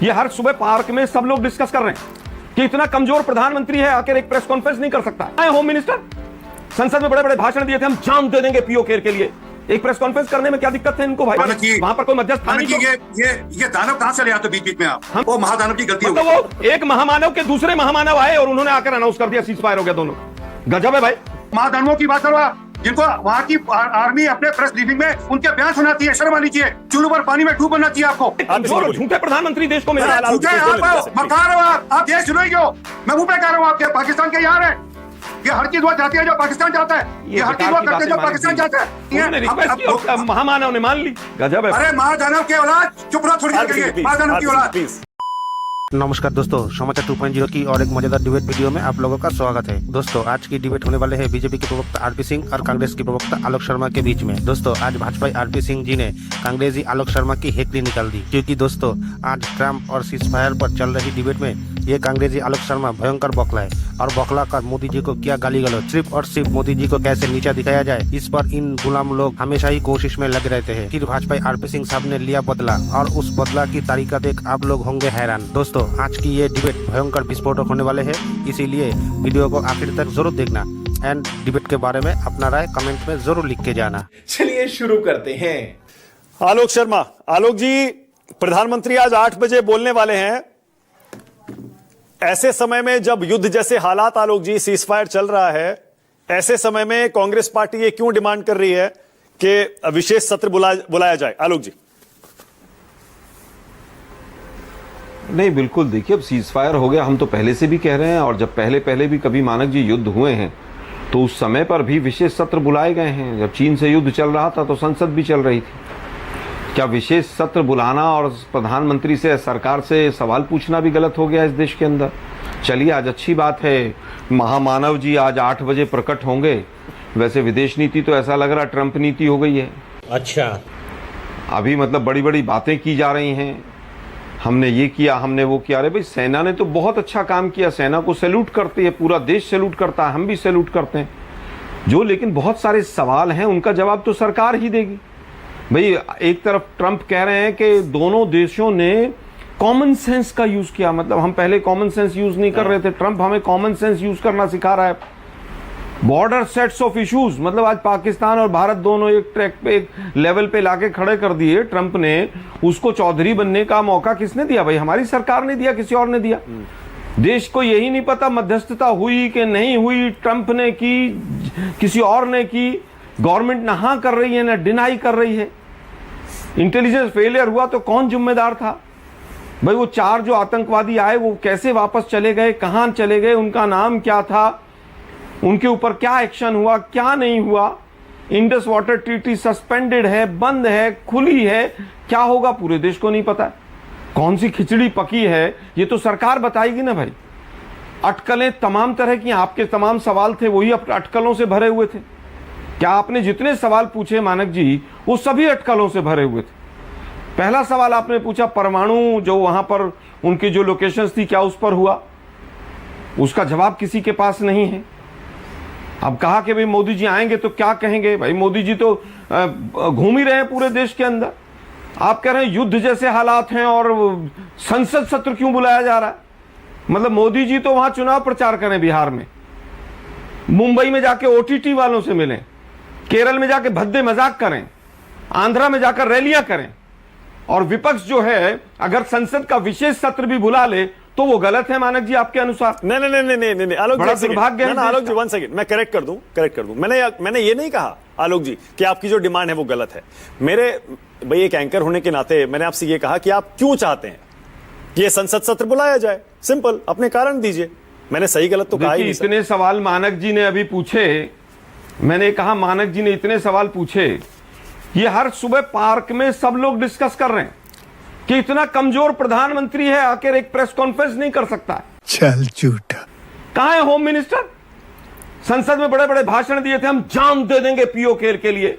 ये हर सुबह पार्क में सब लोग डिस्कस कर रहे हैं कि इतना कमजोर प्रधानमंत्री है, आखिर एक प्रेस कॉन्फ्रेंस नहीं कर सकता है। होम मिनिस्टर संसद में बड़े बड़े भाषण दिए थे, हम जान दे देंगे पीओके के लिए। एक प्रेस कॉन्फ्रेंस करने में क्या दिक्कत है इनको भाई? वहां पर कोई मध्यस्थ नहीं। ये दानव कहां से ले आते बीच बीच में आप? वो महादानव की गलती तो वो एक महामानव के दूसरे महामानव आए और उन्होंने आकर अनाउंस कर दिया सीज फायर हो गया दोनों। गजब है भाई। महादानवों की बात करो, जिनको वहाँ की आर्मी अपने प्रेस ब्रीफिंग में उनके बयान सुनाती है, शर्म आनी चाहिए। चूल्हे पर पानी में डूब बनना चाहिए आपको। झूठे प्रधानमंत्री देश को मिला। आप देश चुनेंगे हो, मैं मुंह पे कह रहा हूँ, आपके पाकिस्तान के यार है। ये हर चीज वो जाती है जो पाकिस्तान चाहता है, ये हर चीज वो करते हैं जो पाकिस्तान चाहता है। महामानव ने मान ली। गजब है। अरे महादानव के औलाद चुप रहो थोड़ी देर, महादानव की औलाद। नमस्कार दोस्तों, समाचार 2.0 की और एक मजेदार डिबेट वीडियो में आप लोगों का स्वागत है। दोस्तों आज की डिबेट होने वाले हैं बीजेपी के प्रवक्ता आरपी सिंह और कांग्रेस के प्रवक्ता आलोक शर्मा के बीच में। दोस्तों आज भाजपा आरपी सिंह जी ने कांग्रेसी आलोक शर्मा की हेकड़ी निकाल दी, क्योंकि दोस्तों आज ट्रम्प और सीज फायर पर चल रही डिबेट में ये कांग्रेसी आलोक शर्मा भयंकर बौखला है और बौखला कर मोदी जी को क्या गाली गलौज, सिर्फ और सिर्फ मोदी जी को कैसे नीचा दिखाया जाए, इस पर इन गुलाम लोग हमेशा ही कोशिश में लगे रहते हैं। फिर भाजपा आरपी सिंह साहब ने लिया बदला और उस बदला की तारीका देख आप लोग होंगे हैरान। दोस्तों आज की ये डिबेट भयंकर विस्फोटक होने वाले हैं, इसीलिए वीडियो को आखिर तक जरूर देखना एंड डिबेट के बारे में अपना राय कमेंट में जरूर लिख के जाना। चलिए शुरू करते हैं। आलोक शर्मा, आलोक जी प्रधानमंत्री आज 8 बजे बोलने वाले हैं। ऐसे समय में जब युद्ध जैसे हालात, आलोक जी सीज फायर चल रहा है, ऐसे समय में कांग्रेस पार्टी ये क्यों डिमांड कर रही है कि विशेष सत्र बुलाया जाए? आलोक जी। नहीं बिल्कुल, देखिए अब सीज फायर हो गया, हम तो पहले से भी कह रहे हैं, और जब पहले भी कभी मानक जी युद्ध हुए हैं तो उस समय पर भी विशेष सत्र बुलाए गए हैं। जब चीन से युद्ध चल रहा था तो संसद भी चल रही थी। क्या विशेष सत्र बुलाना और प्रधानमंत्री से, सरकार से सवाल पूछना भी गलत हो गया इस देश के अंदर? चलिए आज अच्छी बात है, महामानव जी आज 8 बजे प्रकट होंगे। वैसे विदेश नीति तो ऐसा लग रहा ट्रंप नीति हो गई है। अच्छा, अभी मतलब बड़ी बड़ी बातें की जा रही हैं, हमने ये किया, हमने वो किया। अरे भाई सेना ने तो बहुत अच्छा काम किया, सेना को सैल्यूट करती है, पूरा देश सैल्यूट करता है, हम भी सैल्यूट करते हैं जो। लेकिन बहुत सारे सवाल हैं, उनका जवाब तो सरकार ही देगी भाई। एक तरफ ट्रंप कह रहे हैं कि दोनों देशों ने कॉमन सेंस का यूज किया, मतलब हम पहले कॉमन सेंस यूज नहीं कर रहे थे, ट्रंप हमें कॉमन सेंस यूज करना सिखा रहा है। बॉर्डर सेट्स ऑफ इश्यूज, मतलब आज पाकिस्तान और भारत दोनों एक ट्रैक पे, एक लेवल पे लाके खड़े कर दिए ट्रंप ने। उसको चौधरी बनने का मौका किसने दिया भाई? हमारी सरकार ने दिया, किसी और ने दिया? देश को यही नहीं पता मध्यस्थता हुई कि नहीं हुई, ट्रंप ने की, किसी और ने की। गवर्नमेंट ना हाँ कर रही है ना डिनाई कर रही है। इंटेलिजेंस फेलियर हुआ तो कौन जिम्मेदार था भाई? वो 4 जो आतंकवादी आए वो कैसे वापस चले गए, कहां चले गए, उनका नाम क्या था, उनके ऊपर क्या एक्शन हुआ, क्या नहीं हुआ? इंडस वाटर ट्रीटी सस्पेंडेड है, बंद है, खुली है, क्या होगा पूरे देश को नहीं पता। कौन सी खिचड़ी पकी है ये तो सरकार बताएगी ना भाई। अटकलें तमाम तरह की, आपके तमाम सवाल थे वही अटकलों से भरे हुए थे। क्या आपने जितने सवाल पूछे मानक जी वो सभी अटकलों से भरे हुए थे? पहला सवाल आपने पूछा परमाणु, जो वहां पर उनकी जो लोकेशंस थी, क्या उस पर हुआ? उसका जवाब किसी के पास नहीं है। अब कहा कि भाई मोदी जी आएंगे तो क्या कहेंगे? भाई मोदी जी तो घूम ही रहे हैं पूरे देश के अंदर। आप कह रहे हैं युद्ध जैसे हालात हैं और संसद सत्र क्यों बुलाया जा रहा है? मतलब मोदी जी तो वहां चुनाव प्रचार करें बिहार में, मुंबई में जाके ओटीटी वालों से मिलें, केरल में जाके भद्दे मजाक करें, आंध्रा में जाकर रैलियां करें, और विपक्ष जो है अगर संसद का विशेष सत्र भी बुला ले तो वो गलत है मानक जी आपके अनुसार? नहीं आलोक जी, दुर्भाग्य है। आलोक जी 1 सेकंड, मैं करेक्ट कर दूं। मैंने ये नहीं कहा आलोक जी कि आपकी जो डिमांड है वो गलत है। मेरे भाई एक एंकर होने के नाते मैंने आपसे ये कहा कि आप क्यों चाहते हैं कि ये संसद सत्र बुलाया जाए। सिंपल, अपने कारण दीजिए। मैंने सही गलत तो कहा ही नहीं। इतने सवाल मानक जी ने अभी पूछे, मैंने कहा मानक जी ने इतने सवाल पूछे, ये हर सुबह पार्क में सब लोग डिस्कस कर रहे हैं कि इतना कमजोर प्रधानमंत्री है, आखिर एक प्रेस कॉन्फ्रेंस नहीं कर सकता है। चल झूठा। कहां है होम मिनिस्टर? संसद में बड़े बड़े भाषण दिए थे, हम जान दे देंगे पीओके के लिए।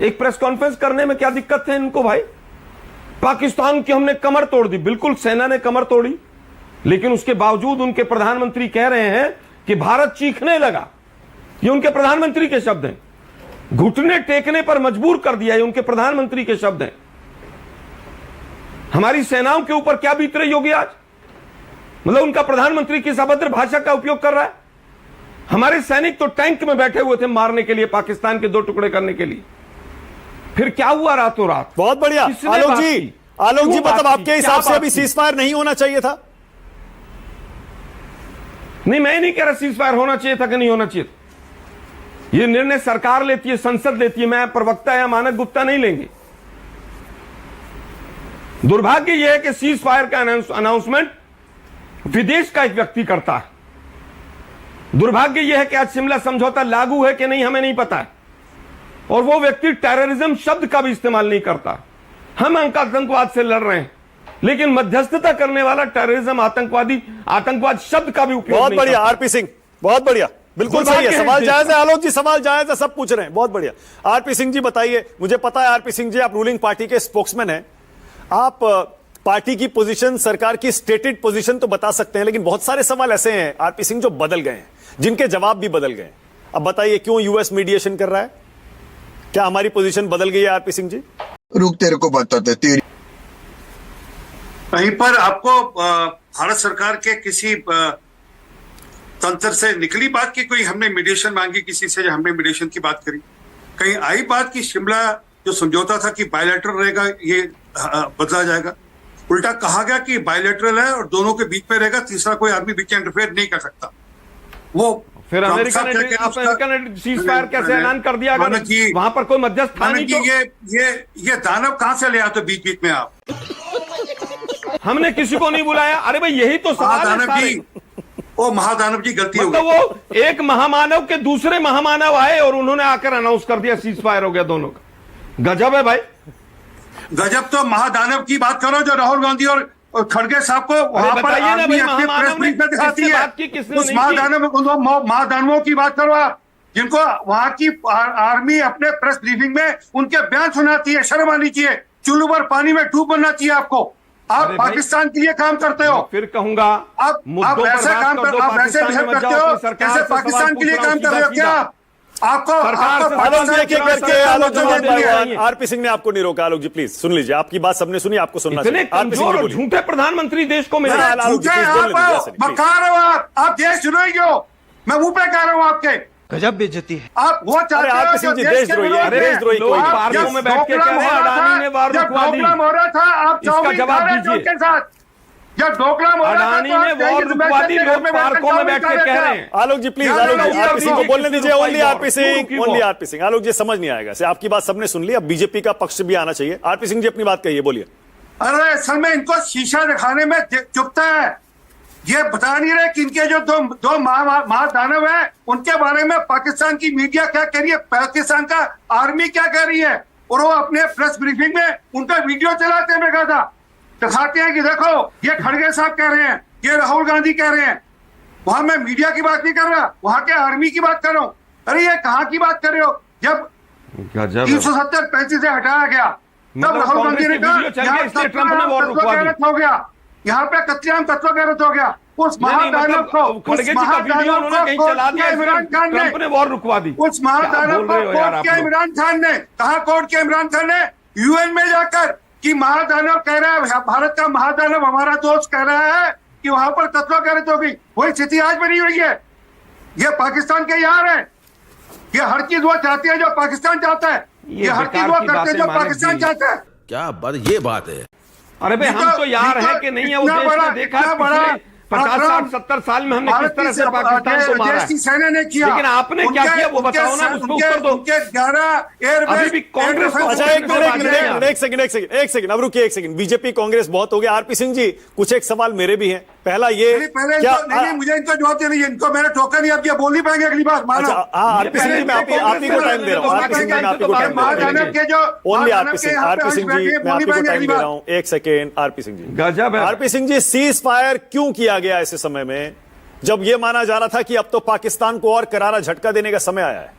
एक प्रेस कॉन्फ्रेंस करने में क्या दिक्कत है इनको भाई? पाकिस्तान की हमने कमर तोड़ दी, बिल्कुल सेना ने कमर तोड़ी, लेकिन उसके बावजूद उनके प्रधानमंत्री कह रहे हैं कि भारत चीखने लगा। ये उनके प्रधानमंत्री के शब्द हैं। घुटने टेकने पर मजबूर कर दिया, ये उनके प्रधानमंत्री के शब्द हैं। हमारी सेनाओं के ऊपर क्या बीत रही होगी आज। मतलब उनका प्रधानमंत्री किस अभद्र भाषा का उपयोग कर रहा है। हमारे सैनिक तो टैंक में बैठे हुए थे मारने के लिए, पाकिस्तान के 2 टुकड़े करने के लिए। फिर क्या हुआ रातों रात। बहुत बढ़िया आलोक जी, मतलब आपके हिसाब से अभी सीज फायर नहीं होना चाहिए था? नहीं, मैं नहीं कह रहा सीज फायर होना चाहिए था कि नहीं होना चाहिए था। यह निर्णय सरकार लेती है, संसद लेती है। मैं प्रवक्ता या मानक गुप्ता नहीं लेंगे। दुर्भाग्य यह है कि सीज फायर का अनाउंसमेंट विदेश का एक व्यक्ति करता है। दुर्भाग्य यह है कि आज शिमला समझौता लागू है कि नहीं हमें नहीं पता है, और वो व्यक्ति टेररिज्म शब्द का भी इस्तेमाल नहीं करता। हम आतंकवाद से लड़ रहे हैं, लेकिन मध्यस्थता करने वाला टेररिज्म, आतंकवाद शब्द का भी उपयोग बहुत नहीं बढ़िया करता। आरपी सिंह, बहुत बढ़िया, बिल्कुल सही है। सवाल जायज है आलोक जी, सवाल जायज है, सब पूछ रहे हैं। बहुत बढ़िया आरपी सिंह जी बताइए। मुझे पता है आरपी सिंह जी आप रूलिंग पार्टी के स्पोक्समैन हैं, आप पार्टी की पोजीशन, सरकार की स्टेटेड पोजीशन तो बता सकते हैं, लेकिन बहुत सारे सवाल ऐसे हैं आरपी सिंह जो बदल गए हैं, जिनके जवाब भी बदल गए हैं। अब बताइए क्यों यूएस मीडिएशन कर रहा है? क्या हमारी पोजीशन बदल गई है आरपी सिंह जी? रुक, तेरे को बताते तेरी कहीं पर आपको भारत सरकार के किसी तंत्र से निकली बात की कोई हमने मीडिएशन मांगी किसी से, हमने मीडिएशन की बात करी? कहीं आई बात की शिमला जो समझौता था कि बायलैटरल रहेगा, ये बदला जाएगा? उल्टा कहा गया कि बायलैटरल है और दोनों के बीच में रहेगा, तीसरा कोई आदमी बीच में इंटरफेयर नहीं कर सकता। वो फिर अमेरिका ने सीज फायर कैसे ऐलान कर दिया अगर वहां पर कोई मध्यस्थ था नहीं तो? ये दानव कहां से ले आते बीच बीच में आप? हमने किसी को नहीं बुलाया। अरे भाई यही तो सवाल है सारे। वो महादानव जी गलती हो गई। वो एक महामानव के दूसरे महामानव आए और उन्होंने आकर अनाउंस कर दिया सीज फायर हो गया दोनों का। गजब है भाई, गजब। तो महादानव की बात करो जो राहुल गांधी और खड़गे साहब को वहां पर आर्मी अपने प्रेस ब्रीफ में दिखाती है। उस महादानवों की बात करो आप, जिनको वहां की आर्मी अपने प्रेस ब्रीफिंग में उनके बयान सुनाती है। शर्म आनी चाहिए, चुल्लू पर पानी में डूब बनना चाहिए आपको। आप पाकिस्तान के लिए काम करते हो। फिर कहूंगा आप वैसे काम करते हो, आप वैसे बिहेव करते हो कैसे पाकिस्तान के लिए काम कर रहे हो क्या? आपको आरपी सिंह ने आपको नहीं रोका। आलोक जी प्लीज सुन लीजिए, आपकी बात सबने सुनी, आपको सुनना चाहिए। कमजोर और झूठे प्रधानमंत्री देश को मिले। बकार हो आप देश चुनोगे हो, मैं मुंह पे कह रहा हूँ आपके। गजब बेइज्जती है। आप वो चाहते हो देशद्रोही पार्कों में बैठ के कह रहे हैं अडानी ने वार रुकवा दी। हो रहा था आप इसका जवाब दीजिए। उनके साथ जब डोकलाम हो रहा था अडानी ने वार रुकवा दी, लोग पार्कों में बैठ के कह रहे हैं। आलोक जी प्लीज, आलोक जी आरपी सिंह को बोलने दीजिए। Only R P Singh, only R P Singh. Alok ji समझ नहीं आएगा, आपकी बात सबने सुन ली, अब बीजेपी का पक्ष भी आना चाहिए। आरपी सिंह जी अपनी बात कहिए, बोलिए। अरे असल में इनको शीशा दिखाने में चुपता है। ये बता नहीं रहे कि इनके जो दो महादानव है उनके बारे में पाकिस्तान की मीडिया क्या कह रही है, पाकिस्तान का आर्मी क्या कह रही है, और वो अपने प्रेस ब्रीफिंग में उनका वीडियो चलाते हैं बेकायदा, दिखाते हैं कि देखो ये खड़गे साहब कह रहे हैं, ये राहुल गांधी कह रहे हैं। वहां मैं मीडिया की बात नहीं कर रहा, वहां के आर्मी की बात कर रहा हूँ। अरे ये कहाँ की बात कर रहे हो? जब 370-35 से हटाया गया तब राहुल गांधी ने कहा हो गया, यहाँ पे कत्लेआम तत्वगैरत हो गया। उस महादानव को इमरान खान ने वॉर रुकवा दी। उस महादानव को कोर्ट किया इमरान खान ने। कहा कोर्ट किया इमरान खान ने? यूएन में जाकर कि महादानव कह रहा है, भारत का महादानव हमारा दोस्त कह रहा है कि वहां पर तत्वगैरत हो गई। वही स्थिति आज बनी हुई है। ये पाकिस्तान के यार है, ये हर चीज वो चाहते हैं जो पाकिस्तान चाहता है, ये हर चीज वो करते हैं जो पाकिस्तान चाहता है। क्या बात, ये बात है। अरे भाई हम तो यार है कि नहीं है, वो देश ने देखा 50-60-70 साल में हमने किस तरह से पाकिस्तान को मारा है। सेना ने किया, लेकिन आपने क्या किया वो बताओ ना, उसको उत्तर दो। 11 अभी भी कांग्रेस को एक सेकंड अब रुकिए, एक सेकंड। बीजेपी कांग्रेस बहुत हो गया। आरपी सिंह जी कुछ एक सवाल मेरे भी हैं। पहला ये क्या नहीं, मुझे इनका जवाब देना, इनको मैंने टोका नहीं, आप ये बोल नहीं पाएंगे अगली बार। आरपी सिंह जी मैं आप ही को टाइम दे रहा हूँ। आरपी सिंह जी मैं आप ही को टाइम दे रहा हूँ। ओनली आरपी सिंह जी मैं आप ही को टाइम दे रहा हूँ। एक सेकेंड आरपी सिंह जी। गजब है। आरपी सिंह जी सीज फायर क्यों किया गया ऐसे समय में जब यह माना जा रहा था कि अब तो पाकिस्तान को और करारा झटका देने का समय आया है?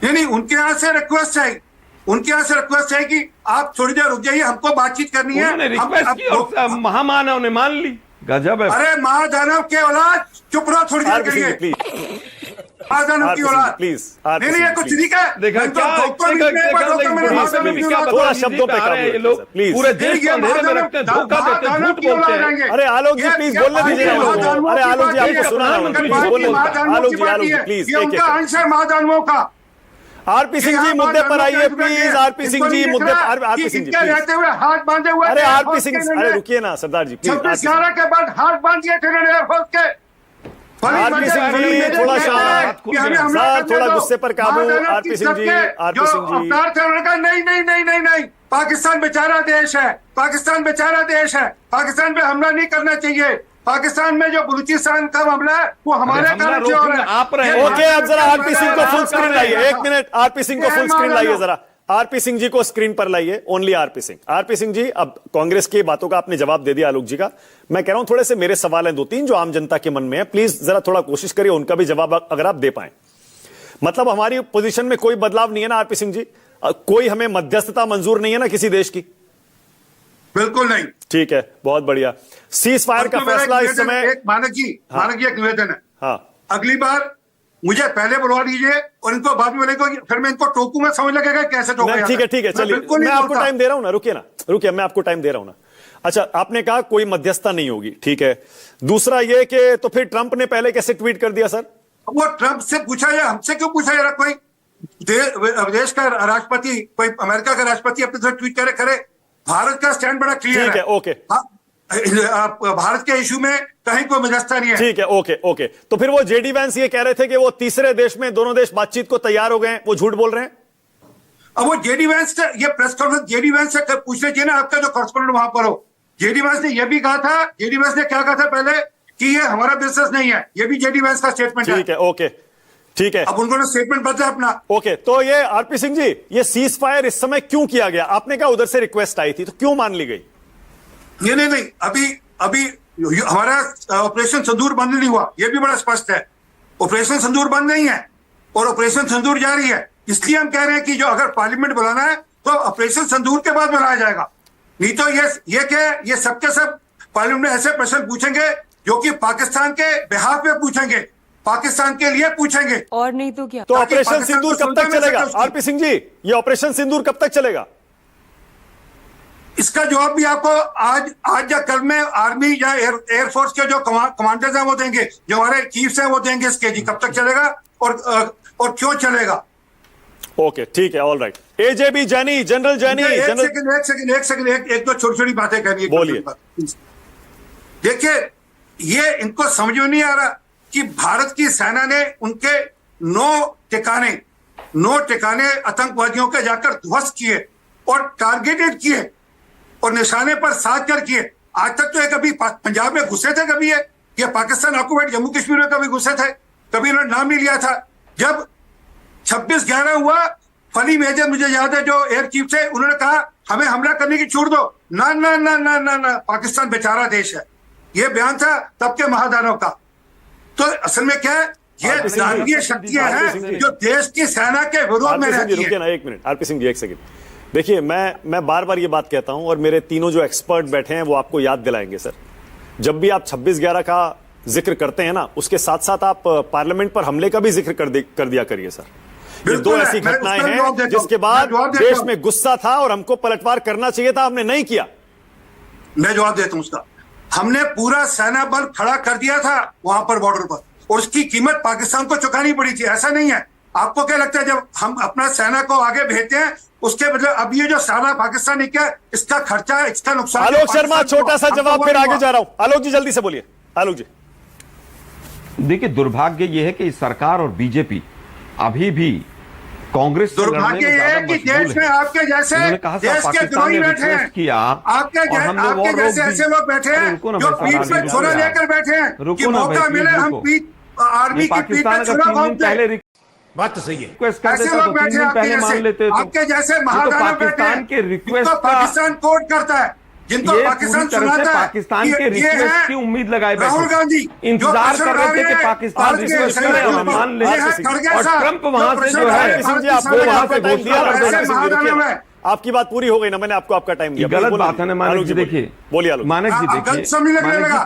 नहीं, उनके यहां से रिक्वेस्ट है, उनके यहां से रिक्वेस्ट है कि आप थोड़ी देर रुक जाइए, हमको बातचीत करनी है। रिक्वेस्ट की और महामानव ने मान ली। गजब है। अरे महादानव के औलाद चुप रहो, थोड़ी देर के लिए। महादानव की औलाद। प्लीज नहीं नहीं, ये कुछ नहीं का देखा क्या थोड़ा शब्दों पे काबू लोग प्लीज। पूरे देश को अंधेरे में रखते हैं, धोखा देते हैं, झूठ बोलते हैं। अरे आलोक जी प्लीज बोलने दीजिए ना उनको। अरे आलोक जी आपको सुना ना, प्लीज बोलने आलोक जी प्लीज। ये उनका अंश है महादानवों का। आरपी सिंह जी मुद्दे पर आइए प्लीज। आरपी सिंह जी मुद्दे पर, आरपी सिंह जी रहते हुए हाथ बांधे हुए। अरे आरपी सिंह, अरे रुकिए ना सरदार जी प्लीज। 26/11 के बाद हाथ बांध दिए थे इन्होंने एयरफोर्स के। आरपी सिंह जी थोड़ा शांत, सर थोड़ा गुस्से पर काबू। आरपी सिंह जी, आरपी सिंह जी अवतार थे, उन्होंने कहा नहीं नहीं नहीं नहीं नहीं, पाकिस्तान बेचारा देश है, पाकिस्तान बेचारा देश है, पाकिस्तान पे हमला नहीं करना चाहिए। पाकिस्तान में जो बलूचिस्तान का मामला है वो हमारे कारण से हो रहा है। आप रहे ओके, अब जरा आरपी सिंह को फुल स्क्रीन लाइए, एक मिनट। आरपी सिंह को फुल स्क्रीन लाइए जरा। आरपी सिंह जी को स्क्रीन पर लाइए, only R P Singh. R P Singh ji, अब कांग्रेस की बातों का आपने जवाब दे दिया आलोक जी का। मैं कह रहा हूं थोड़े से मेरे सवाल हैं 2-3 जो आम जनता के मन में है, प्लीज जरा थोड़ा कोशिश करिए उनका भी जवाब अगर आप दे पाए। मतलब हमारी पोजीशन में कोई बदलाव नहीं है ना आरपी सिंह जी? कोई हमें मध्यस्थता मंजूर नहीं है ना किसी देश की? बिल्कुल नहीं। ठीक है, बहुत बढ़िया। सीज फायर का फैसला इस समय, एक मानक जी एक निवेदन है। हाँ, अगली बार मुझे पहले बुलवा दीजिए और इनको बाद में बोलेंगे, फिर मैं इनको टोकू में समझ लगेगा कैसे टोका। ठीक है ठीक है, चलिए मैं आपको टाइम दे रहा हूं ना, रुकिए ना, रुकिए, मैं आपको टाइम दे रहा हूं ना। अच्छा, आपने कहा कोई मध्यस्थता नहीं होगी, ठीक है। दूसरा ये कि तो फिर ट्रंप ने पहले कैसे ट्वीट कर दिया सर? वो ट्रंप से पूछा या हमसे क्यों पूछा? यार कोई देश का राष्ट्रपति, कोई अमेरिका का राष्ट्रपति अपने तरफ ट्वीट करे। भारत का स्टैंड बड़ा क्लियर है। ठीक है, ओके। भारत के इशू में कहीं कोई मध्यस्थता नहीं है। ठीक है, ओके ओके। तो फिर वो जेडी वैंस ये कह रहे थे कि वो तीसरे देश में दोनों देश बातचीत को तैयार हो गए, वो झूठ बोल रहे हैं? अब वो जेडी वैंस से ये प्रेस कॉन्फ्रेंस जेडी वैंस से पूछ लीजिए ना, आपका जो कॉरेस्पोंडेंट वहां पर हो। जेडी वैंस ने यह भी कहा था, जेडी वैंस ने क्या कहा था पहले कि ये हमारा बिजनेस नहीं है। ये भी जेडी वैंस का स्टेटमेंट है। ठीक है, ओके, ठीक है। अब उन्होंने स्टेटमेंट बदला अपना। ओके, तो ये आरपी सिंह जी, ये सीज फायर इस समय क्यों किया गया? आपने कहा उधर से रिक्वेस्ट आई थी, तो क्यों मान ली गई? नहीं, अभी हमारा ऑपरेशन सिंदूर बंद नहीं हुआ, यह भी बड़ा स्पष्ट है। ऑपरेशन सिंदूर बंद नहीं है और ऑपरेशन सिंदूर जारी है। इसलिए हम कह रहे हैं कि जो अगर पार्लियामेंट बुलाना है तो ऑपरेशन सिंदूर के बाद बुलाया जाएगा। नहीं तो ये सबके सब पार्लियामेंट में ऐसे प्रश्न पूछेंगे जो कि पाकिस्तान के बिहाफ में पूछेंगे, पाकिस्तान के लिए पूछेंगे। और नहीं तो क्या? तो ऑपरेशन सिंदूर कब तक चलेगा आरपी सिंह जी? ये ऑपरेशन सिंदूर कब तक चलेगा? इसका जवाब भी आपको आज या कल में आर्मी या एयरफोर्स के जो कमांडर्स हैं वो देंगे, जो हमारे चीफ्स हैं वो देंगे इसके जी कब तक चलेगा और क्यों चलेगा। ओके, ठीक है, ऑल राइट। एजेबी जैनी, जनरल जैनी, एक सेकंड, एक दो छोटी छोटी बातें करनी, बोलिए। देखिए, ये इनको समझ में नहीं आ रहा कि भारत की सेना ने उनके 9 ठिकाने आतंकवादियों के जाकर ध्वस्त किए और टारगेटेड किए और निशाने पर साध कर किए। आज तक तो ये कभी पंजाब में घुसे थे, कभी ये पाकिस्तान ऑक्युपाइड जम्मू कश्मीर में कभी घुसे थे, कभी इन्होंने नाम नहीं लिया था। जब 26/11 हुआ, फनी मेजर मुझे याद है जो एयर चीफ थे, उन्होंने कहा हमें हमला करने की छूट दो। ना ना ना ना ना ना, पाकिस्तान बेचारा देश है। ये बयान था तब के महादानव का। तो असल में क्या है, ये दानवीय शक्तियां हैं जो देश की सेना के विरोध में रहती हैं। रुकिए ना एक मिनट आरपी सिंह जी, एक सेकंड। देखिए, मैं बार बार ये बात कहता हूं और मेरे तीनों जो एक्सपर्ट बैठे हैं वो आपको याद दिलाएंगे सर। जब भी आप 26/11 का जिक्र करते हैं ना, उसके साथ साथ आप पार्लियामेंट पर हमले का भी जिक्र कर दिया करिए सर। ये 2 ऐसी घटनाएं हैं जिसके बाद देश में गुस्सा था और हमको पलटवार करना चाहिए था, हमने नहीं किया। मैं जवाब देता हूं उसका। हमने पूरा सेना बल खड़ा कर दिया था वहां पर बॉर्डर पर और उसकी कीमत पाकिस्तान को चुकानी पड़ी थी। ऐसा नहीं है। आपको क्या लगता है जब हम अपना सेना को आगे भेजते हैं उसके बदले अब ये जो सारा पाकिस्तान ने किया, इसका खर्चा, इसका नुकसान। आलोक शर्मा, छोटा सा जवाब, फिर आगे जा रहा हूं। आलोक जी जल्दी से बोलिए। आलोक जी, देखिए, दुर्भाग्य यह है कि सरकार और बीजेपी अभी भी कांग्रेस से दुर्भाग्य यह है कि देश में आपके जैसे देश के द्रोही बैठे हैं, आपके जैसे ऐसे लोग बैठे हैं जो पीठ पे छुरा लेकर बैठे हैं कि मौका मिले हम आर्मी की पीठ पे छुरा मारते। बात तो सही है। ऐसे लोग बैठे हैं आपके जैसे महादानव बैठे हैं के रिक्वेस्ट जिनको पाकिस्तान कोर्ट करता है, जिनको पाकिस्तान सुनाता है। पाकिस्तान के रिक्वेस्ट की उम्मीद लगाए बैठे, राहुल गांधी इंतजार कर रहे थे कि पाकिस्तान रिक्वेस्ट करे और मान ले, और ट्रंप वहां से जो है आपकी बात पूरी हो गई ना, मैंने आपको आपका टाइम दिया। गलत बात है ना मानक जी, देखिए, बोलिए मानक जी, देखिए,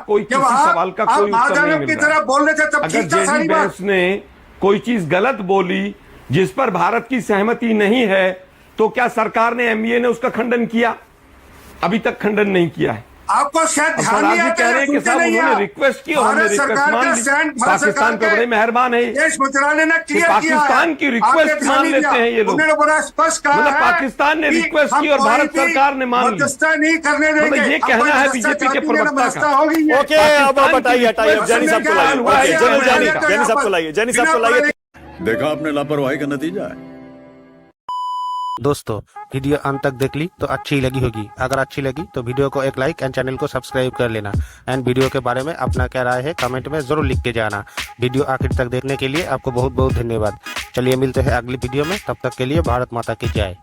कोई किसी सवाल का कोई उत्तर नहीं मिल रहा। अगर जेडी वैंस ने कोई चीज गलत बोली जिस पर भारत की सहमति नहीं है, तो क्या सरकार ने, एमईए ने उसका खंडन किया? अभी तक खंडन नहीं किया है। आपको शायद अब ध्यान स्वराज नहीं जी आता कह रहे है, हैं कि साहब सुनते नहीं उन्होंने आप। रिक्वेस्ट की और हमने भारत रिक्वेस्ट सरकार मान का ली। स्टैंड, भारत पाकिस्तान सरकार पे बड़े मेहरबान है। देश मंत्रालय ने क्लियर किया है। पाकिस्तान की रिक्वेस्ट आपने ध्यान मान नहीं लेते दिया। हैं ये लोग। उन्होंने बड़ा स्पष्ट कहा मतलब है पाकिस्तान ने कि रिक्वेस्ट हम की और भारत कोई भी सरकार ने मान ली। मध्यस्थता नहीं करने देंगे। मतलब ये अब कहना है मध्यस्थता बीजेपी के चाहती है ना, प्रवक्ता मध्यस्थता का। होगी ये। ओके, अब पाकिस्तान हटाइए की हटाइए, रिक्वेस्ट जैनी साहब को लाइए, हुआ है, ओके, ये जनरल जाने जैनी का जैनी साहब को लाइए, जैनी साहब को लाइए। देखा आपने लापरवाही का नतीजा है। दोस्तों वीडियो अंत तक देख ली तो अच्छी लगी होगी। अगर अच्छी लगी तो वीडियो को एक लाइक एंड चैनल को सब्सक्राइब कर लेना। एंड वीडियो के बारे में अपना क्या राय है कमेंट में जरूर लिख के जाना। वीडियो आखिर तक देखने के लिए आपको बहुत बहुत धन्यवाद। चलिए मिलते हैं अगली वीडियो में, तब तक के लिए भारत माता की जय।